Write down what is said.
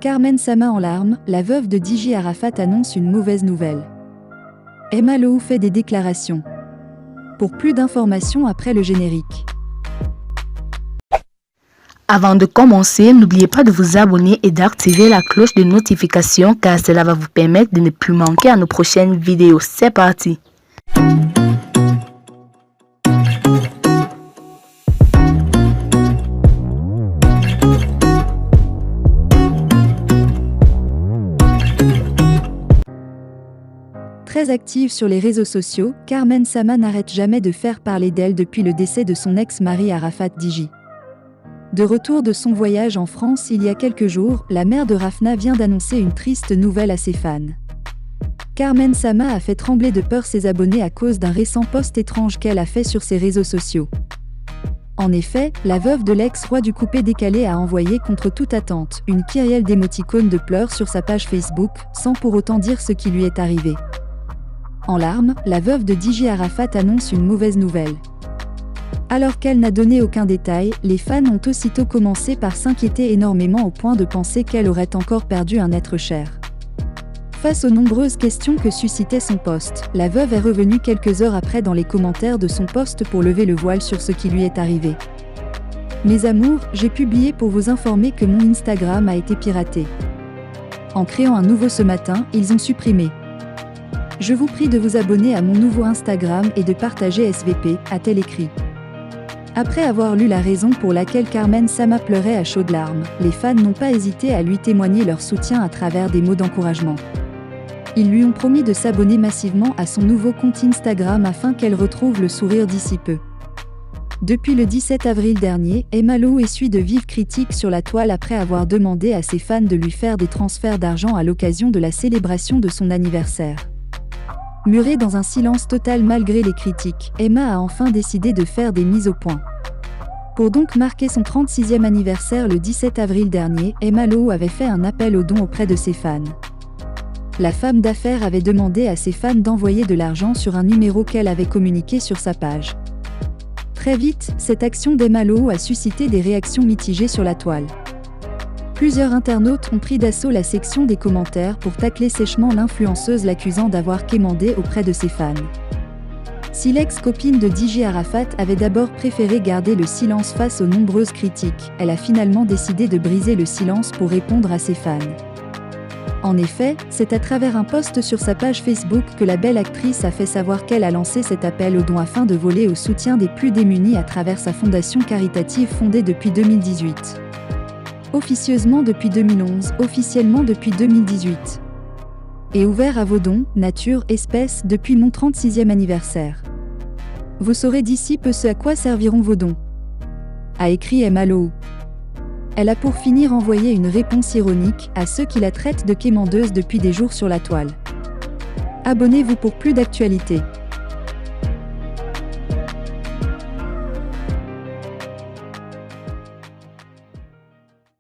Carmen Sama en larmes, la veuve de DJ Arafat annonce une mauvaise nouvelle. Emma Lou fait des déclarations. Pour plus d'informations après le générique. Avant de commencer, n'oubliez pas de vous abonner et d'activer la cloche de notification car cela va vous permettre de ne plus manquer à nos prochaines vidéos. C'est parti! Très active sur les réseaux sociaux, Carmen Sama n'arrête jamais de faire parler d'elle depuis le décès de son ex-mari Arafat DJ. De retour de son voyage en France il y a quelques jours, la mère de Rafna vient d'annoncer une triste nouvelle à ses fans. Carmen Sama a fait trembler de peur ses abonnés à cause d'un récent post étrange qu'elle a fait sur ses réseaux sociaux. En effet, la veuve de l'ex-roi du coupé décalé a envoyé contre toute attente une kyrielle d'émoticônes de pleurs sur sa page Facebook, sans pour autant dire ce qui lui est arrivé. En larmes, la veuve de DJ Arafat annonce une mauvaise nouvelle. Alors qu'elle n'a donné aucun détail, les fans ont aussitôt commencé par s'inquiéter énormément au point de penser qu'elle aurait encore perdu un être cher. Face aux nombreuses questions que suscitait son post, la veuve est revenue quelques heures après dans les commentaires de son post pour lever le voile sur ce qui lui est arrivé. Mes amours, j'ai publié pour vous informer que mon Instagram a été piraté. En créant un nouveau ce matin, ils ont supprimé. Je vous prie de vous abonner à mon nouveau Instagram et de partager SVP, a-t-elle écrit. Après avoir lu la raison pour laquelle Carmen Sama pleurait à chaudes larmes, les fans n'ont pas hésité à lui témoigner leur soutien à travers des mots d'encouragement. Ils lui ont promis de s'abonner massivement à son nouveau compte Instagram afin qu'elle retrouve le sourire d'ici peu. Depuis le 17 avril dernier, Emma Lou essuie de vives critiques sur la toile après avoir demandé à ses fans de lui faire des transferts d'argent à l'occasion de la célébration de son anniversaire. Murée dans un silence total malgré les critiques, Emma a enfin décidé de faire des mises au point. Pour donc marquer son 36e anniversaire le 17 avril dernier, Emma Lou avait fait un appel aux dons auprès de ses fans. La femme d'affaires avait demandé à ses fans d'envoyer de l'argent sur un numéro qu'elle avait communiqué sur sa page. Très vite, cette action d'Emma Lou a suscité des réactions mitigées sur la toile. Plusieurs internautes ont pris d'assaut la section des commentaires pour tacler sèchement l'influenceuse l'accusant d'avoir quémandé auprès de ses fans. Si l'ex-copine de DJ Arafat avait d'abord préféré garder le silence face aux nombreuses critiques, elle a finalement décidé de briser le silence pour répondre à ses fans. En effet, c'est à travers un post sur sa page Facebook que la belle actrice a fait savoir qu'elle a lancé cet appel aux dons afin de voler au soutien des plus démunis à travers sa fondation caritative fondée depuis 2018. Officieusement depuis 2011, officiellement depuis 2018. Et ouvert à vos dons, nature, espèces, depuis mon 36e anniversaire. Vous saurez d'ici peu ce à quoi serviront vos dons. A écrit Emma Lou. Elle a pour finir envoyé une réponse ironique à ceux qui la traitent de quémandeuse depuis des jours sur la toile. Abonnez-vous pour plus d'actualités.